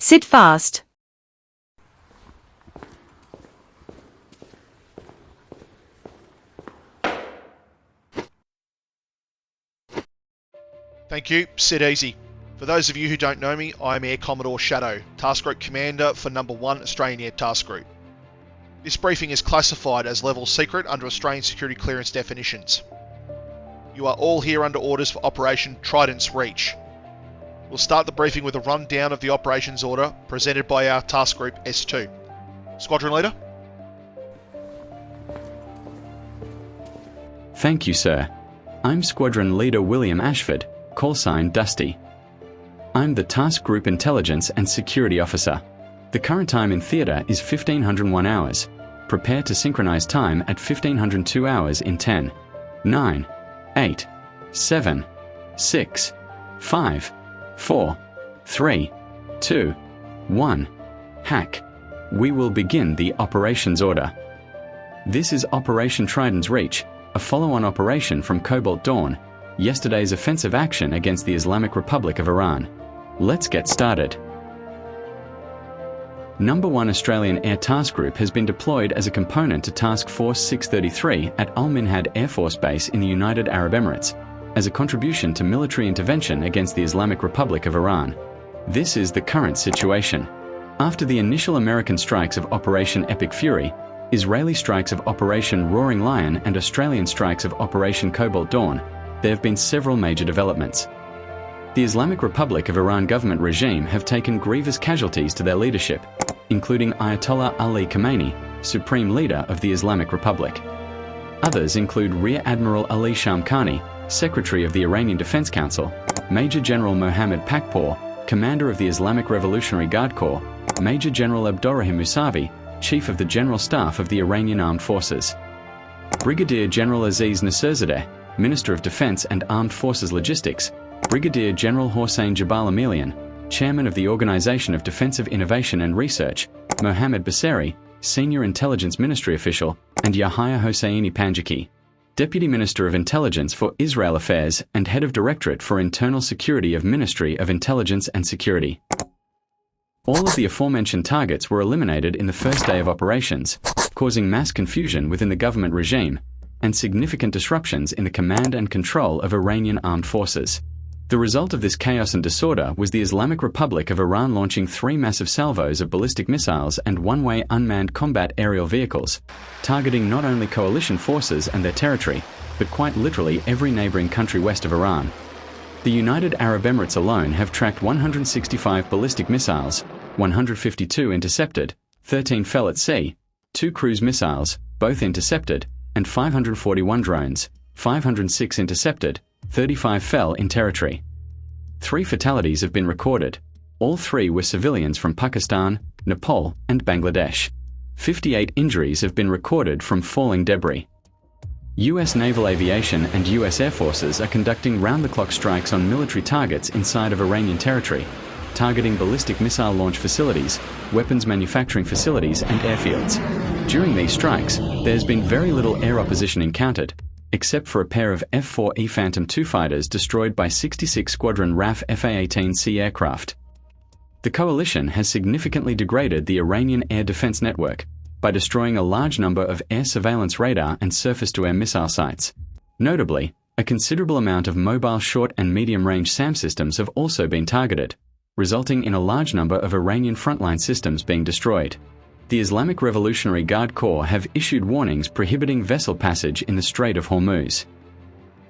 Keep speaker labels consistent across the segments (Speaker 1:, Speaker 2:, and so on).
Speaker 1: Sit fast.
Speaker 2: Thank you. Sit easy. For those of you who don't know me, I am Air Commodore Shadow, Task Group Commander for Number 1 Australian Air Task Group. This briefing is classified as level secret under Australian security clearance definitions. You are all here under orders for Operation TRIDENT'S Reach. We'll start the briefing with a rundown of the operations order presented by our Task Group S2. Squadron Leader?
Speaker 3: Thank you, sir. I'm Squadron Leader William Ashford, callsign Dusty. I'm the Task Group Intelligence and Security Officer. The current time in theatre is 1501 hours. Prepare to synchronize time at 1502 hours in 10, 9, 8, 7, 6, 5, 4, 3, 2, 1. Hack. We will begin the operations order. This is Operation Trident's Reach, a follow-on operation from Cobalt Dawn, yesterday's offensive action against the Islamic Republic of Iran. Let's get started. Number 1 Australian Air Task Group has been deployed as a component to Task Force 633 at Al Minhad Air Force Base in the United Arab Emirates, as a contribution to military intervention against the Islamic Republic of Iran. This is the current situation. After the initial American strikes of Operation Epic Fury, Israeli strikes of Operation Roaring Lion and Australian strikes of Operation Cobalt Dawn, there have been several major developments. The Islamic Republic of Iran government regime have taken grievous casualties to their leadership, including Ayatollah Ali Khamenei, Supreme Leader of the Islamic Republic. Others include Rear Admiral Ali Shamkhani, Secretary of the Iranian Defense Council, Major General Mohammad Pakpour, Commander of the Islamic Revolutionary Guard Corps, Major General Abdurrahim Musavi, Chief of the General Staff of the Iranian Armed Forces, Brigadier General Aziz Nasirzadeh, Minister of Defense and Armed Forces Logistics, Brigadier General Hossein Jabal Amelian, Chairman of the Organization of Defensive Innovation and Research, Mohammad Basseri, Senior Intelligence Ministry official, and Yahya Hosseini Panjaki, Deputy Minister of Intelligence for Israel Affairs and Head of Directorate for Internal Security of Ministry of Intelligence and Security. All of the aforementioned targets were eliminated in the first day of operations, causing mass confusion within the government regime and significant disruptions in the command and control of Iranian armed forces. The result of this chaos and disorder was the Islamic Republic of Iran launching 3 massive salvos of ballistic missiles and one-way unmanned combat aerial vehicles, targeting not only coalition forces and their territory, but quite literally every neighboring country west of Iran. The United Arab Emirates alone have tracked 165 ballistic missiles, 152 intercepted, 13 fell at sea, 2 cruise missiles, both intercepted, and 541 drones, 506 intercepted, 35 fell in territory. 3 fatalities have been recorded. All 3 were civilians from Pakistan, Nepal, and Bangladesh. 58 injuries have been recorded from falling debris. US Naval Aviation and US Air Forces are conducting round-the-clock strikes on military targets inside of Iranian territory, targeting ballistic missile launch facilities, weapons manufacturing facilities, and airfields. During these strikes, there has been very little air opposition encountered, except for a pair of F-4E Phantom II fighters destroyed by 66 Squadron RAF Fa-18C aircraft. The coalition has significantly degraded the Iranian air defense network by destroying a large number of air surveillance radar and surface-to-air missile sites. Notably, a considerable amount of mobile short and medium-range SAM systems have also been targeted, resulting in a large number of Iranian frontline systems being destroyed. The Islamic Revolutionary Guard Corps have issued warnings prohibiting vessel passage in the Strait of Hormuz.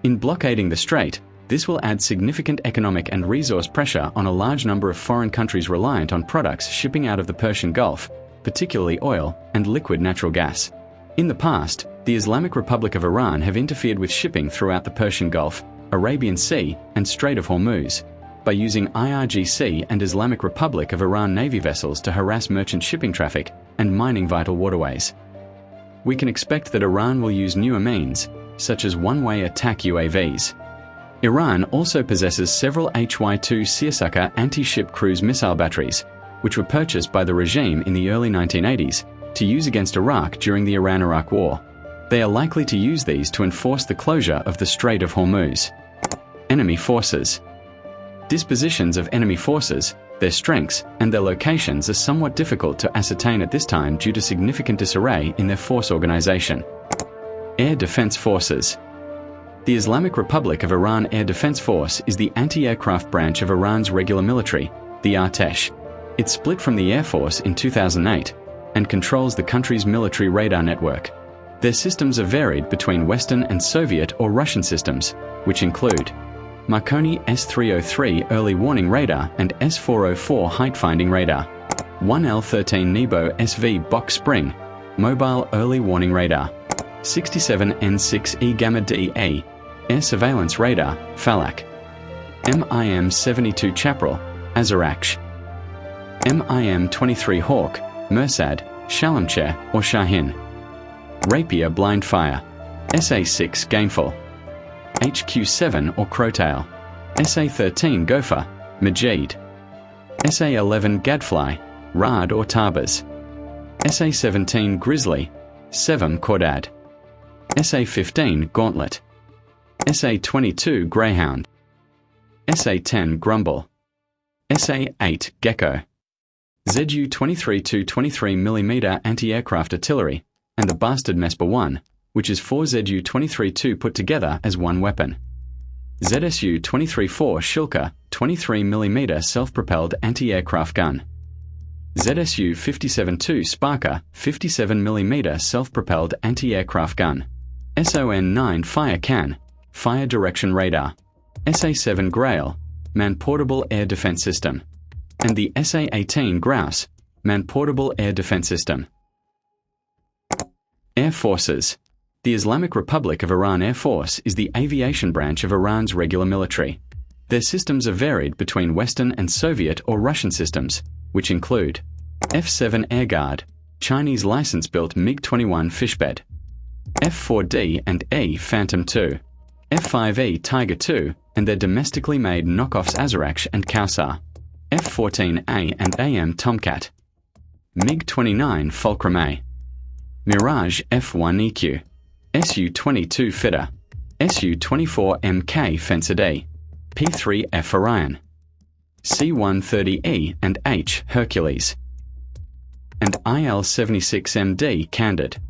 Speaker 3: In blockading the strait, this will add significant economic and resource pressure on a large number of foreign countries reliant on products shipping out of the Persian Gulf, particularly oil and liquid natural gas. In the past, the Islamic Republic of Iran have interfered with shipping throughout the Persian Gulf, Arabian Sea, and Strait of Hormuz by using IRGC and Islamic Republic of Iran Navy vessels to harass merchant shipping traffic and mining vital waterways. We can expect that Iran will use newer means, such as one-way attack UAVs. Iran also possesses several HY-2 Seersucker anti-ship cruise missile batteries, which were purchased by the regime in the early 1980s to use against Iraq during the Iran-Iraq War. They are likely to use these to enforce the closure of the Strait of Hormuz. Enemy forces. Dispositions of enemy forces, Their strengths and their locations are somewhat difficult to ascertain at this time due to significant disarray in their force organization. Air Defense Forces. The Islamic Republic of Iran Air Defense Force is the anti-aircraft branch of Iran's regular military, the Artesh. It split from the Air Force in 2008 and controls the country's military radar network. Their systems are varied between Western and Soviet or Russian systems, which include Marconi S-303 early warning radar and S-404 height-finding radar, 1L-13 Nebo SV box spring, mobile early warning radar, 67N6E Gamma DA, air surveillance radar, Falak, MIM-72 Chaparral, Azaraksh, MIM-23 Hawk, Mersad, Shalamcher or Shahin, Rapier blind fire, SA-6 Gainful, HQ-7 or Crowtail, SA-13 Gopher, Majid, SA-11 Gadfly, Rad or Tarbas, SA-17 Grizzly, Sevam Cordad, SA-15 Gauntlet, SA-22 Greyhound, SA-10 Grumble, SA-8 Gecko, ZU-23 23mm anti-aircraft artillery, and the bastard Mesper 1, which is 4 ZU-23-2 put together as one weapon. ZSU-23-4 Shilka 23mm self-propelled anti-aircraft gun. ZSU-57-2 Sparker 57mm self-propelled anti-aircraft gun. SON-9 Fire Can, fire direction radar. SA-7 Grail, man-portable air defense system. And the SA-18 Grouse, man-portable air defense system. Air Forces. The Islamic Republic of Iran Air Force is the aviation branch of Iran's regular military. Their systems are varied between Western and Soviet or Russian systems, which include F-7 Air Guard, Chinese license-built MiG-21 Fishbed, F-4D and E Phantom II, F-5E Tiger II and their domestically made knockoffs Azaraksh and Kausar, F-14A and AM Tomcat, MiG-29 Fulcrum A, Mirage F-1EQ, Su-22 Fitter, Su-24 MK Fencer D, P-3F Orion, C-130E and H Hercules, and IL-76MD Candid.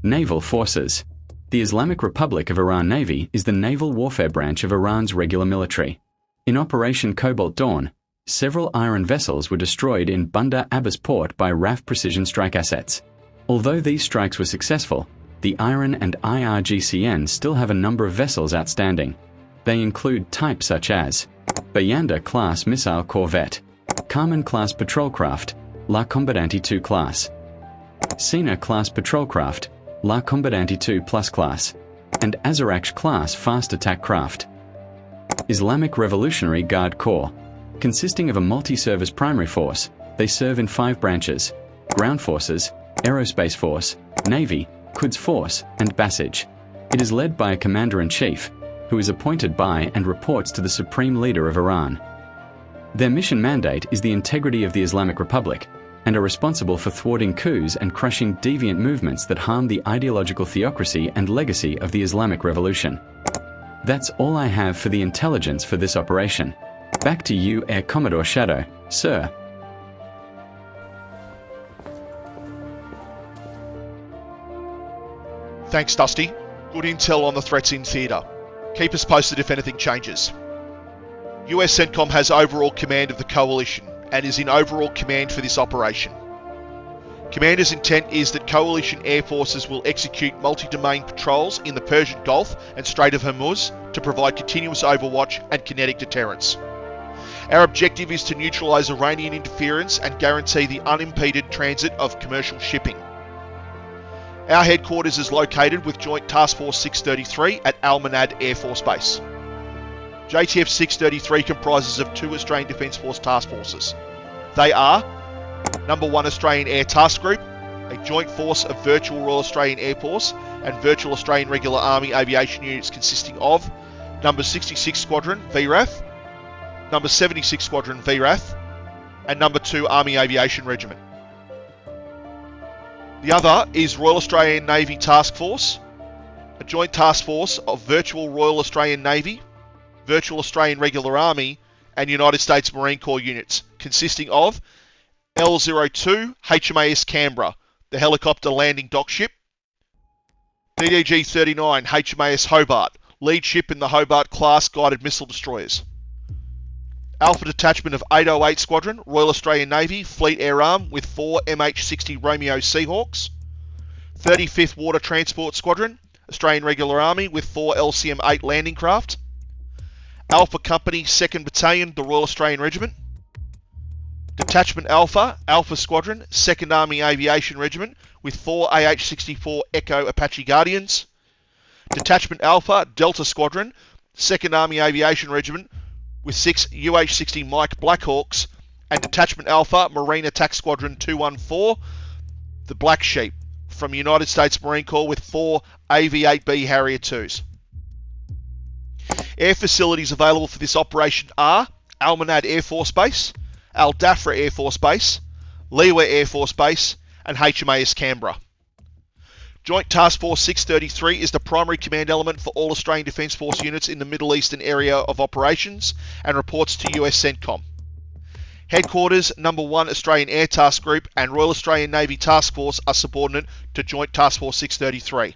Speaker 3: Naval Forces. The Islamic Republic of Iran Navy is the naval warfare branch of Iran's regular military. In Operation Cobalt Dawn, several iron vessels were destroyed in Bandar Abbas port by RAF precision strike assets. Although these strikes were successful, the Iron and IRGCN still have a number of vessels outstanding. They include types such as Bayanda-class missile corvette, Carmen-class patrol craft, La Combadanti II class, Sina-class patrol craft, La Combadanti II Plus class, and Azaraksh-class fast attack craft. Islamic Revolutionary Guard Corps. Consisting of a multi-service primary force, they serve in 5 branches: Ground Forces, Aerospace Force, Navy, Quds Force, and Bassage. It is led by a Commander-in-Chief, who is appointed by and reports to the Supreme Leader of Iran. Their mission mandate is the integrity of the Islamic Republic, and are responsible for thwarting coups and crushing deviant movements that harm the ideological theocracy and legacy of the Islamic Revolution. That's all I have for the intelligence for this operation. Back to you, Air Commodore Shadow, sir.
Speaker 2: Thanks, Dusty. Good intel on the threats in theatre. Keep us posted if anything changes. US CENTCOM has overall command of the coalition and is in overall command for this operation. Commander's intent is that coalition air forces will execute multi-domain patrols in the Persian Gulf and Strait of Hormuz to provide continuous overwatch and kinetic deterrence. Our objective is to neutralise Iranian interference and guarantee the unimpeded transit of commercial shipping. Our headquarters is located with Joint Task Force 633 at Al Manad Air Force Base. JTF 633 comprises of 2 Australian Defence Force task forces. They are Number 1 Australian Air Task Group, a joint force of Virtual Royal Australian Air Force and Virtual Australian Regular Army aviation units consisting of Number 66 Squadron VRAF, Number 76 Squadron VRAF, and Number 2 Army Aviation Regiment. The other is Royal Australian Navy Task Force, a joint task force of Virtual Royal Australian Navy, Virtual Australian Regular Army, and United States Marine Corps units, consisting of L-02 HMAS Canberra, the helicopter landing dock ship, DDG-39 HMAS Hobart, lead ship in the Hobart class guided missile destroyers, Alpha Detachment of 808 Squadron, Royal Australian Navy, Fleet Air Arm with 4 MH-60 Romeo Seahawks, 35th Water Transport Squadron, Australian Regular Army with 4 LCM-8 landing craft, Alpha Company 2nd Battalion, the Royal Australian Regiment, Detachment Alpha, Alpha Squadron, 2nd Army Aviation Regiment with 4 AH-64 Echo Apache Guardians, Detachment Alpha, Delta Squadron, 2nd Army Aviation Regiment with 6 UH-60 Mike Blackhawks, and Detachment Alpha, Marine Attack Squadron 214, the Black Sheep, from United States Marine Corps with 4 AV-8B Harrier 2s. Air facilities available for this operation are Almanad Air Force Base, Al Dafra Air Force Base, Leewah Air Force Base, and HMAS Canberra. Joint Task Force 633 is the primary command element for all Australian Defence Force units in the Middle Eastern area of operations and reports to US CENTCOM. Headquarters, Number 1 Australian Air Task Group and Royal Australian Navy Task Force are subordinate to Joint Task Force 633.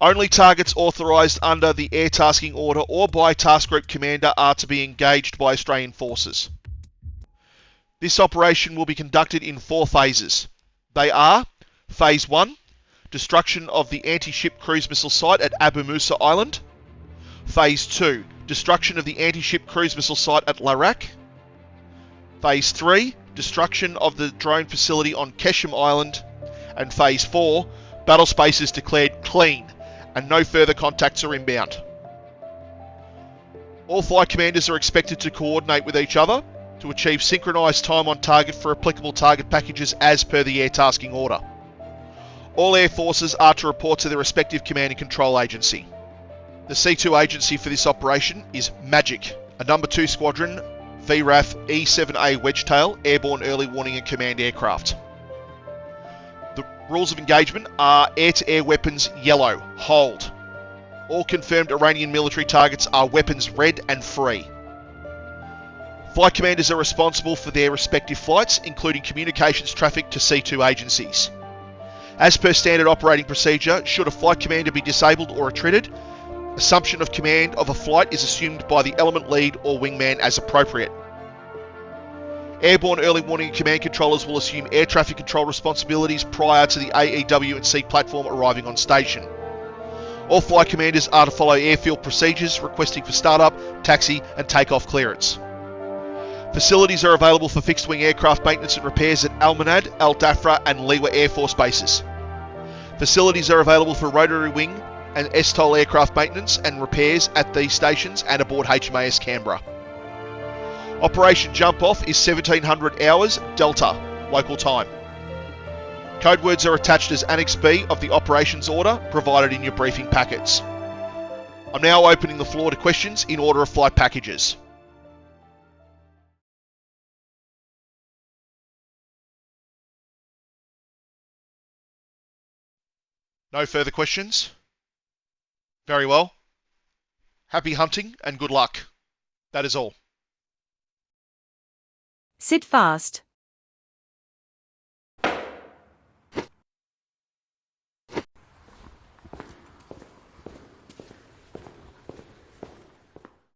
Speaker 2: Only targets authorised under the Air Tasking Order or by Task Group Commander are to be engaged by Australian forces. This operation will be conducted in 4 phases. They are Phase 1, destruction of the anti-ship cruise missile site at Abu Musa Island. Phase 2, destruction of the anti-ship cruise missile site at Larak. Phase 3, destruction of the drone facility on Kesham Island. And Phase 4, battle space is declared clean and no further contacts are inbound. All flight commanders are expected to coordinate with each other to achieve synchronised time on target for applicable target packages as per the Air Tasking Order. All air forces are to report to their respective command and control agency. The C2 agency for this operation is MAGIC, a Number 2 Squadron VRAF E-7A Wedgetail Airborne Early Warning and Command aircraft. The rules of engagement are air-to-air weapons yellow, hold. All confirmed Iranian military targets are weapons red and free. Flight commanders are responsible for their respective flights, including communications traffic to C2 agencies. As per standard operating procedure, should a flight commander be disabled or attrited, assumption of command of a flight is assumed by the element lead or wingman as appropriate. Airborne Early Warning and Command controllers will assume air traffic control responsibilities prior to the AEW and C platform arriving on station. All flight commanders are to follow airfield procedures requesting for startup, taxi and takeoff clearance. Facilities are available for fixed-wing aircraft maintenance and repairs at Almanad, Al Dafra and Leewah Air Force bases. Facilities are available for rotary wing and STOL aircraft maintenance and repairs at these stations and aboard HMAS Canberra. Operation Jump Off is 1700 hours Delta, local time. Code words are attached as Annex B of the operations order provided in your briefing packets. I'm now opening the floor to questions in order of flight packages. No further questions? Very well. Happy hunting and good luck. That is all.
Speaker 1: Sit fast.